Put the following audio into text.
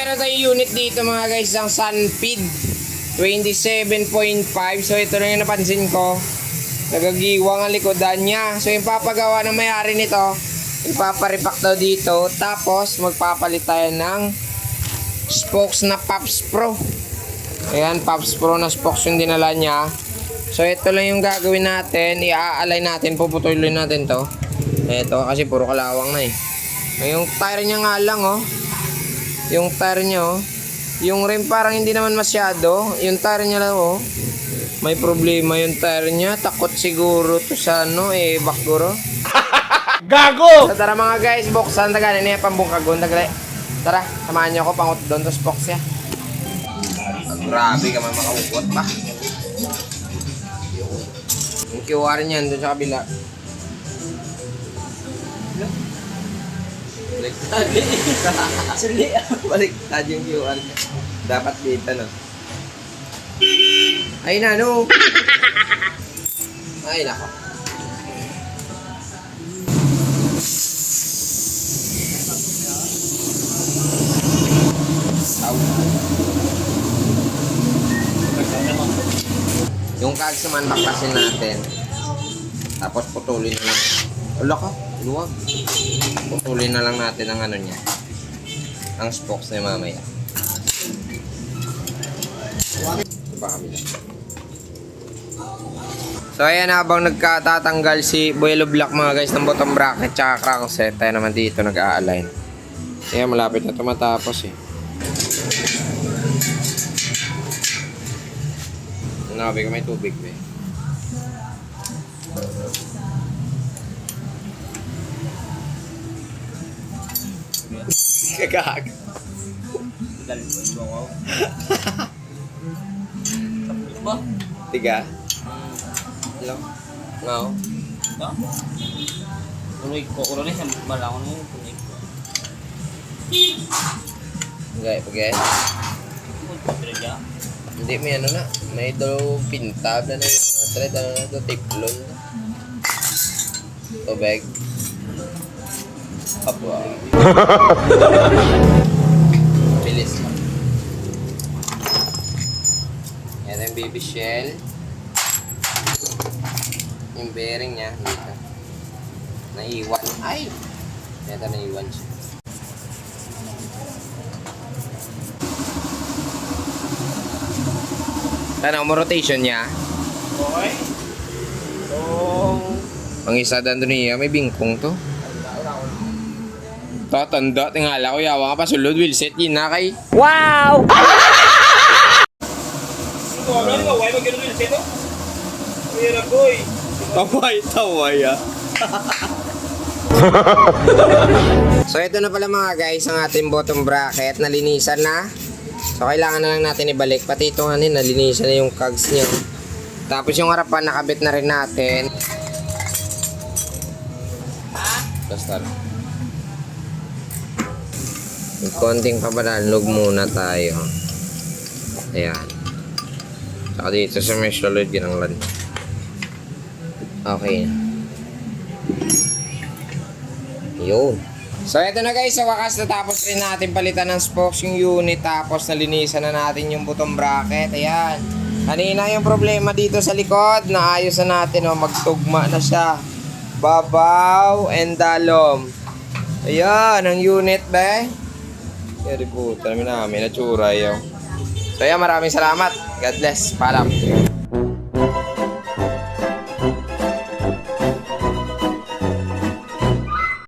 meron tayong unit dito mga guys, ang Sunfeed 27.5. So ito lang yung napansin ko, nagagiwang ang likodan niya. So yung papagawa ng may-ari nito, ipaparipak daw dito, tapos magpapalit tayo ng spokes na Pops Pro. Ayan, Pops Pro na spokes yung dinala niya. So ito lang yung gagawin natin, i-align natin, puputulin natin to. Ito kasi puro kalawang na eh. Yung tire niya nga lang oh, yung tire niya oh, yung rim parang hindi naman masyado, yung tire niya lang oh, may problema yung tire niya. Takot siguro to sa ano eh, bakuro. Gago! So tara mga guys, buksan tagalan niya pambungkagon tagalay. Tara, samahan niyo ako pangut doon to spokes ya. Grabe ka man makaukwat pa. Yung QR niyan doon sa kabila. Baliktad yung QR niya. Dapat dito no. Ay na no. Ay nako. Yung cogs naman baklasin natin. Tapos putulin na lang. Wala ka, luwag. Putulin na lang natin ang ano niya. Ang spokes niya mamaya. Ito pa kami lang. So ayan, habang nagkatatanggal si Buelo Black mga guys ng bottom bracket tsaka crankset, tayo naman dito nag-a-align. Ayan, malapit na tumatapos eh. Nabi ko may tubig ba eh. Kagag. Tiga. Hello. Ngao. No? Uloy ko, uloy sa malangon mo yung punik ko. Gaya pa guys. Hindi may ano na. May daw pintab na yung thread na ito. Tiplon. Tubig. Kapwa. Bilis lang. Yan ang baby shell. Yung bearing niya dito. Naiwan. Ay! Ito naiwan siya. Tanong mo rotation niya. Okay. Ang isa doon niya, may bingkong to. Tatanda, tingala ko yawa ka pa sulod, will set yun na kay. Wow! Ito, wala nyo, why mag-gano'n yung seto? Uy, boy. Taway ah. So ito na pala mga guys, ang ating bottom bracket, nalinisan na. So kailangan na lang natin ibalik, pati ito nga nalinisan na yung cogs niya. Tapos yung harapan nakabit na rin natin. Basta yung konting pabalalog muna tayo. Ayan. Saka dito sa mesh solid ginanglan. Okay. Yun. So eto na guys, sa wakas natapos rin natin palitan ng spokes yung unit, tapos nalinisan na natin yung bottom bracket. Ayan. Kanina yung problema dito sa likod, naayos na natin, oh, magtugma na siya. Babaw and dalom. Ayan, ang unit be. Very good. Namin natsura yun. So ayan, maraming salamat. God bless. Paalam.